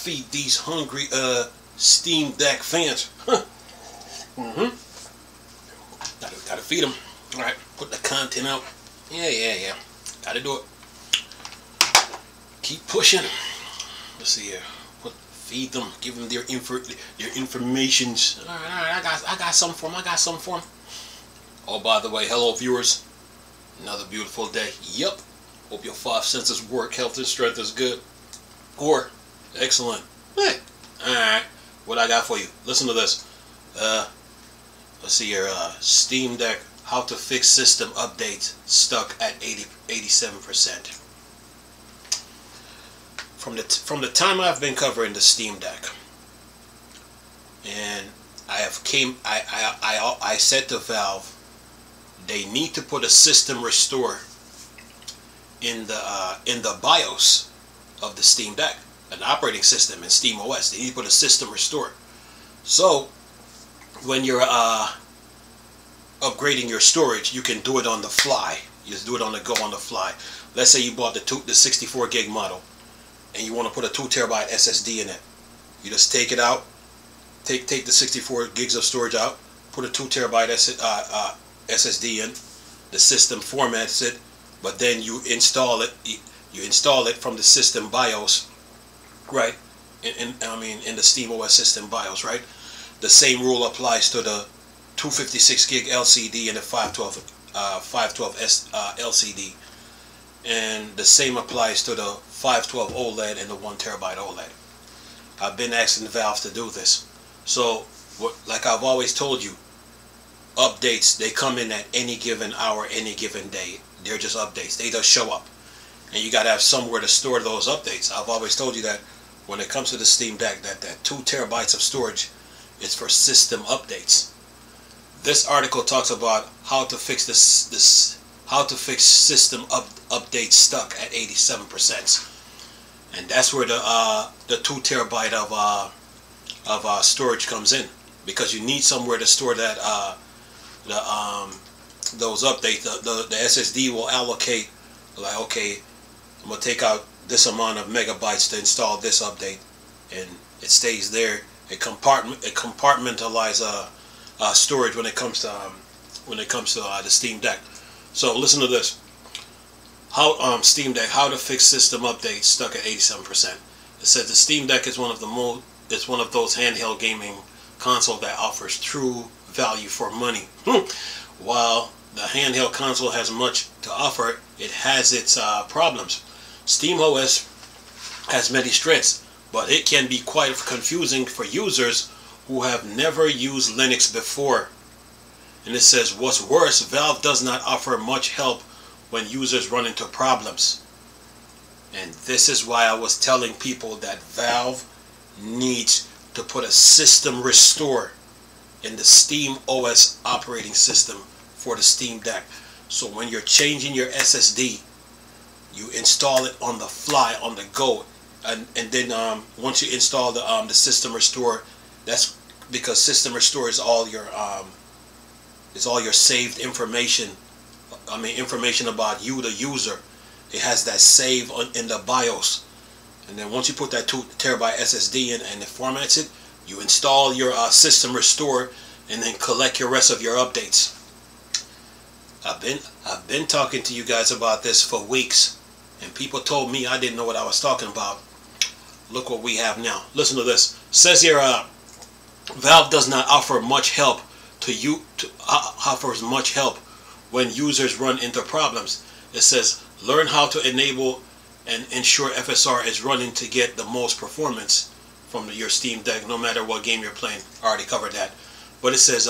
feed these hungry Steam Deck fans. Gotta feed them. All right, put the content out. Yeah. Gotta do it. Keep pushing. Let's see here. Feed them. Give them their informations. All right. I got something for them. Oh, by the way, hello viewers. Another beautiful day. Yep. Hope your 5 senses work. Health and strength is good. Or excellent. Hey. All right. What I got for you? Listen to this. Let's see here. Steam Deck. How to fix system updates stuck at 87%. From the time I've been covering the Steam Deck, and I said to Valve, they need to put a system restore in the BIOS of the Steam Deck, an operating system in Steam OS. They need to put a system restore. So when you're upgrading your storage, you can do it on the fly. You just do it on the go, on the fly. Let's say you bought the 64 gig model, and you want to put a 2 terabyte SSD in it. You just take it out, take the 64 gigs of storage out, put a 2 terabyte SSD in. The system formats it, but then you install it. You install it from the system BIOS, right? In the Steam OS system BIOS, right? The same rule applies to the 256 gig LCD and the 512S LCD, and the same applies to the 512 OLED and the 1 terabyte OLED. I've been asking Valve to do this. So, like I've always told you, updates, they come in at any given hour, any given day. They're just updates. They just show up, and you gotta have somewhere to store those updates. I've always told you that when it comes to the Steam Deck, that 2 terabytes of storage is for system updates. This article talks about how to fix how to fix system updates stuck at 87%, and that's where the 2 terabyte of storage comes in, because you need somewhere to store that those updates. The SSD will allocate, like, okay, I'm gonna take out this amount of megabytes to install this update, and it stays there. It compartmentalize storage when it comes to the Steam Deck. So listen to this. How Steam Deck, how to fix system updates stuck at 87%. It says the Steam Deck is one of those handheld gaming console that offers true value for money. While the handheld console has much to offer, it has its problems. Steam OS has many strengths, but it can be quite confusing for users who have never used Linux before. And it says, what's worse, Valve does not offer much help when users run into problems. And this is why I was telling people that Valve needs to put a system restore in the Steam OS operating system for the Steam Deck. So when you're changing your SSD, you install it on the fly, on the go. And then once you install the system restore, that's because system restore is all your saved information. Information about you, the user. It has that save in the BIOS, and then once you put that 2 terabyte SSD in and it formats it, you install your system restore, and then collect your rest of your updates. I've been talking to you guys about this for weeks, and people told me I didn't know what I was talking about. Look what we have now. Listen to this. It says here, Valve does not offer much help offers much help when users run into problems. It says, learn how to enable and ensure FSR is running to get the most performance from your Steam Deck, no matter what game you're playing. I already covered that. But it says,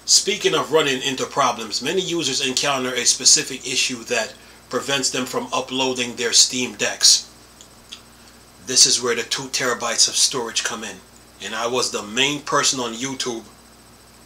speaking of running into problems, many users encounter a specific issue that prevents them from uploading their Steam Decks. This is where the 2 terabytes of storage come in. And I was the main person on YouTube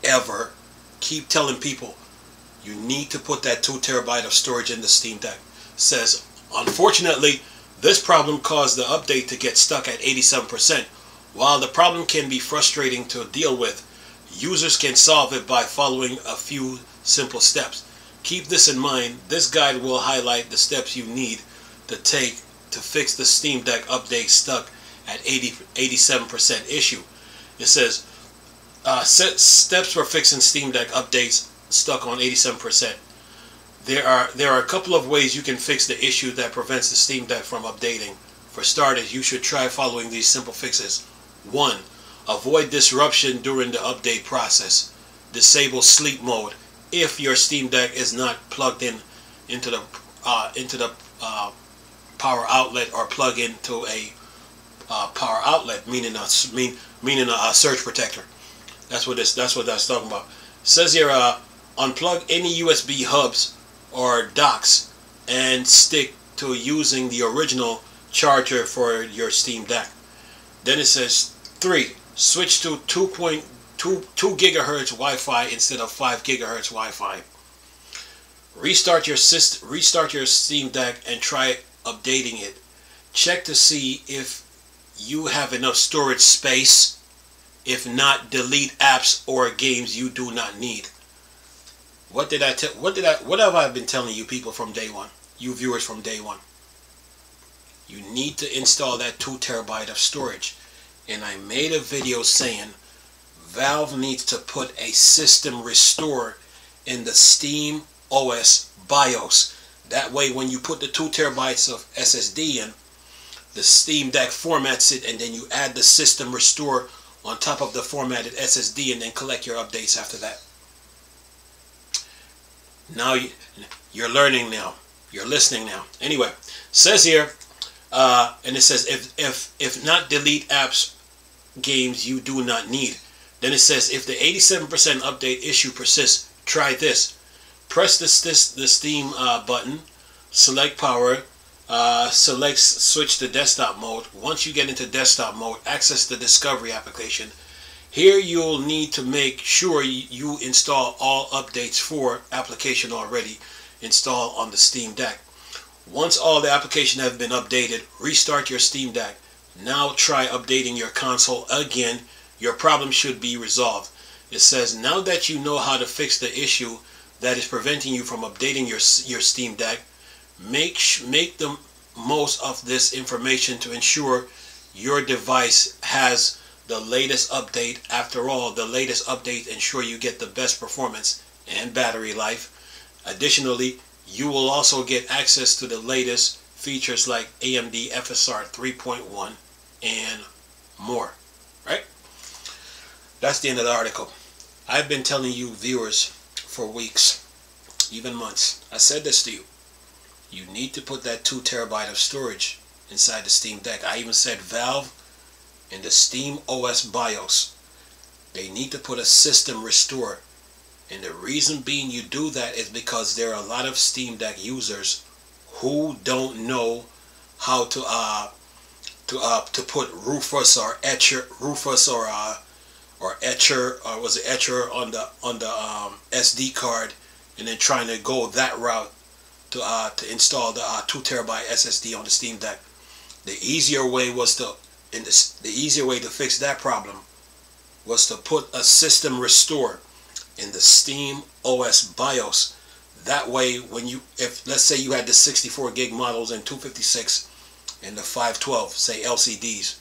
ever keep telling people, you need to put that 2 terabyte of storage in the Steam Deck. It says, unfortunately, this problem caused the update to get stuck at 87%. While the problem can be frustrating to deal with, users can solve it by following a few simple steps. Keep this in mind. This guide will highlight the steps you need to take to fix the Steam Deck update stuck at 87% issue. It says set steps for fixing Steam Deck updates stuck on 87%. There are a couple of ways you can fix the issue that prevents the Steam Deck from updating. For starters, you should try following these simple fixes. 1. Avoid disruption during the update process. Disable sleep mode if your Steam Deck is not plugged into the power outlet, or plug into a power outlet, meaning a surge protector. That's what that's talking about. It says here, unplug any USB hubs or docks and stick to using the original charger for your Steam Deck. Then it says 3. Switch to 2.2 gigahertz Wi-Fi instead of 5 gigahertz Wi-Fi. Restart your Steam Deck and try updating it. Check to see if you have enough storage space. If not, delete apps or games you do not need. What have I been telling you people from day one? You viewers from day one. You need to install that 2 terabyte of storage. And I made a video saying Valve needs to put a system restore in the Steam OS BIOS. That way when you put the 2 terabytes of SSD in, the Steam Deck formats it, and then you add the system restore on top of the formatted SSD, and then collect your updates after that. Now you're learning now. You're listening now. Anyway, says here, and it says if not, delete apps, games you do not need. Then it says if the 87% update issue persists, try this. Press the Steam button, select power, switch to desktop mode. Once you get into desktop mode, access the Discovery application. Here you'll need to make sure you install all updates for application already installed on the Steam Deck. Once all the application have been updated, restart your Steam Deck. Now try updating your console again. Your problem should be resolved. It says now that you know how to fix the issue that is preventing you from updating your Steam Deck, make the most of this information to ensure your device has the latest update. After all, the latest update ensure you get the best performance and battery life. Additionally, you will also get access to the latest features like AMD FSR 3.1 and more. Right? That's the end of the article. I've been telling you viewers for weeks, even months. I said this to you. You need to put that 2 terabyte of storage inside the Steam Deck. I even said Valve in the Steam OS BIOS, they need to put a system restore. And the reason being you do that is because there are a lot of Steam Deck users who don't know how to put Rufus or Etcher on the SD card, and then trying to go that route to install the 2 terabyte SSD on the Steam Deck. The easier way to fix that problem was to put a system restore in the Steam OS BIOS. That way, if let's say you had the 64 gig models and 256 and the 512, say LCDs,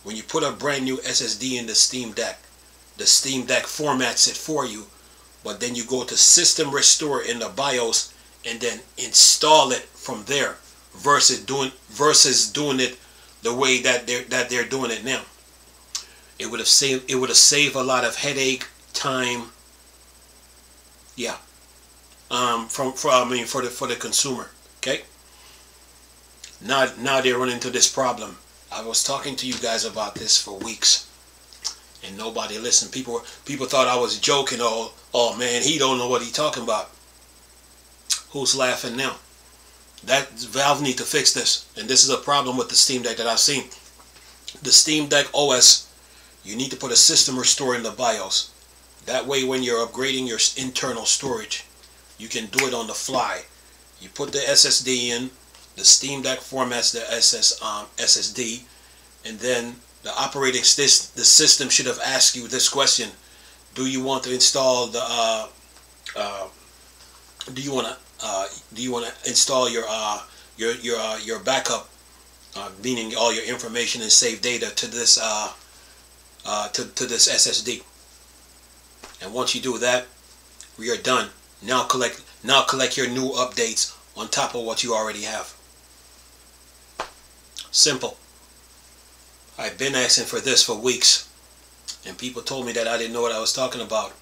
when you put a brand new SSD in the Steam Deck formats it for you, but then you go to system restore in the BIOS and then install it from there, versus doing it the way that they're doing it now. It would have saved a lot of headache, time. Yeah. For the consumer. Okay. Now they run into this problem. I was talking to you guys about this for weeks, and nobody listened. People thought I was joking. Oh man, he don't know what he's talking about. Who's laughing now? That Valve need to fix this, and this is a problem with the Steam Deck that I've seen. The Steam Deck OS, you need to put a system restore in the BIOS. That way, when you're upgrading your internal storage, you can do it on the fly. You put the SSD in, the Steam Deck formats the SSD, and then the operating the system should have asked you this question: do you want to install the do you want to install your backup meaning all your information and saved data to this to this SSD. And once you do that, we are done. Now collect your new updates on top of what you already have. Simple. I've been asking for this for weeks, and people told me that I didn't know what I was talking about.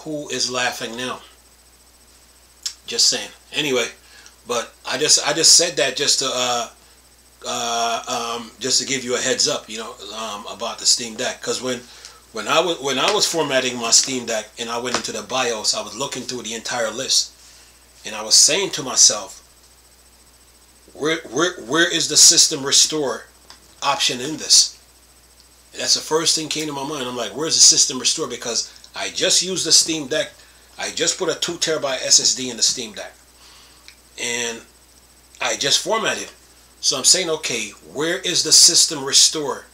Who is laughing now? Just saying. Anyway, but I just said that just to give you a heads up, you know, about the Steam Deck. Because when I was formatting my Steam Deck and I went into the BIOS, I was looking through the entire list, and I was saying to myself, where is the system restore option in this? And that's the first thing came to my mind. I'm like, where's the system restore? Because I just used the Steam Deck. I just put a 2 terabyte SSD in the Steam Deck, and I just formatted. So I'm saying, okay, where is the system restore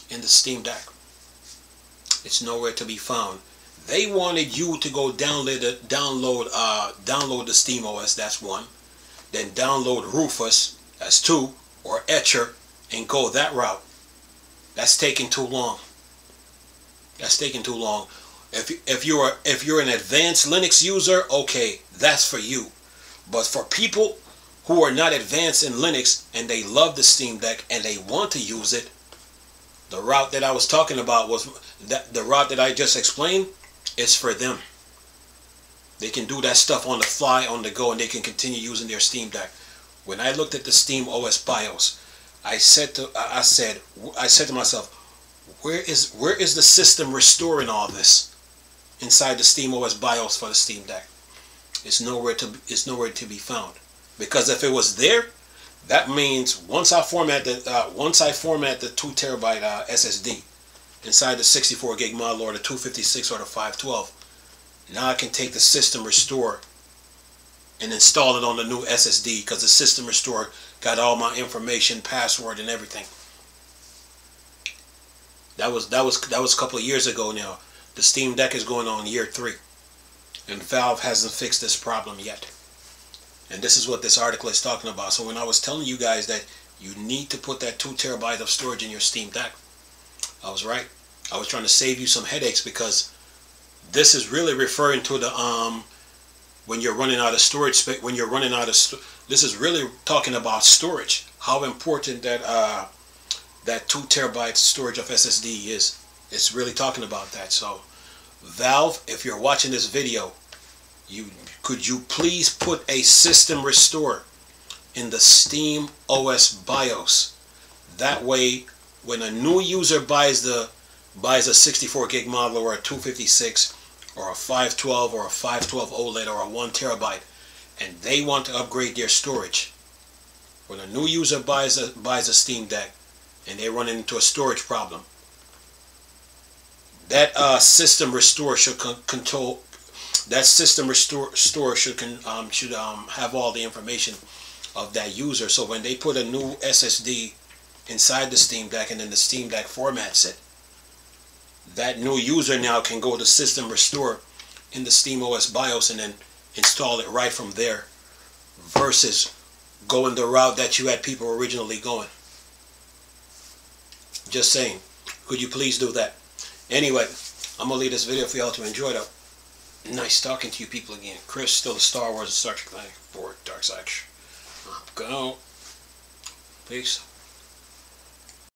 in the Steam Deck? It's nowhere to be found. They wanted you to go download the Steam OS. That's one. Then download Rufus. That's two. Or Etcher, and go that route. That's taking too long. That's taking too long. If you're an advanced Linux user, okay, that's for you. But for people who are not advanced in Linux and they love the Steam Deck and they want to use it, the route that I was talking about was the route that I just explained is for them. They can do that stuff on the fly, on the go, and they can continue using their Steam Deck. When I looked at the Steam OS BIOS, I said to myself, where is the system restoring all this inside the Steam OS BIOS for the Steam Deck? It's nowhere to be found. Because if it was there, that means once I format the 2 terabyte SSD inside the 64 gig model, or the 256 or the 512, now I can take the system restore and install it on the new SSD, because the system restore got all my information, password, and everything. That was a couple of years ago now. The Steam Deck is going on year 3, and Valve hasn't fixed this problem yet. And this is what this article is talking about. So when I was telling you guys that you need to put that 2 terabyte of storage in your Steam Deck, I was right. I was trying to save you some headaches, because this is really referring to the when you're running out of storage space. This is really talking about storage. How important that that 2 terabyte storage of SSD is. It's really talking about that. So Valve, if you're watching this video, could you please put a system restore in the Steam OS BIOS? That way, when a new user buys a 64 gig model, or a 256, or a 512, or a 512 OLED, or a 1 terabyte, and they want to upgrade their storage, when a new user buys a Steam Deck and they run into a storage problem, that system restore should control. That system restore should have all the information of that user. So when they put a new SSD inside the Steam Deck and then the Steam Deck formats it, that new user now can go to system restore in the Steam OS BIOS and then install it right from there, versus going the route that you had people originally going. Just saying. Could you please do that? Anyway, I'm going to leave this video for y'all to enjoy, though. Nice talking to you people again. Chris, still the Star Wars and Star Trek fan for Dark Side. Go. Peace.